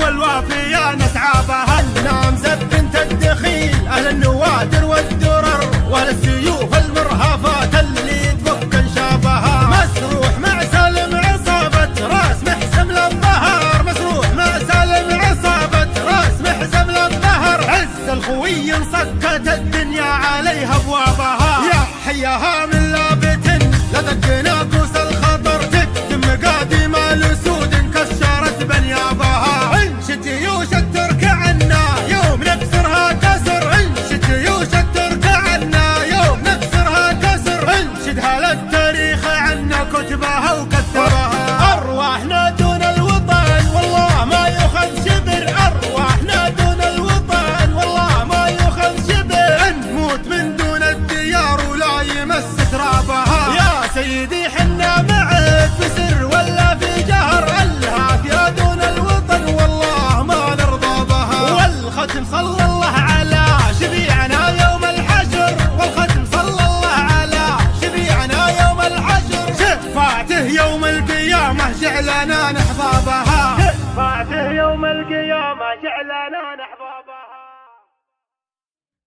والوافية نسعى بها. النامزة بنت الدخيل أهل النوادر والدرر وأهل السيوف المرهفات اللي تفك انشابها. مسروح مع سالم عصابة راس محزم للظهر، مسروح مع سالم عصابة راس محزم للظهر. عز الخوي انصكت الدنيا عليها ابوابها، يا حياها من لابت لدك ناقوس الخطر تكتم مقادم الاسود انكسرت بنيابها. انشد جيوش الترك عنا يوم نكسرها كسر، انشد جيوش الترك عنا يوم نكسرها كسر. انشدها للتاريخ عنا كتبها وكتبها. ارواحنا دون الوطن والله ما يؤخذ شبر، ارواحنا دون الوطن والله ما يؤخذ شبر. نموت من دون الديار ولا يمس ترابها. يا سيدي حنا معك في سر ولا في جهر، العافية دون الوطن والله ما نرضى بها. والختم صلى الله على شفيعنا يوم الحشر، والختم صلى الله على شفيعنا يوم الحشر. شفاعته يوم القيامة جعلنا نحظى بها، شفاعته يوم القيامة جعلنا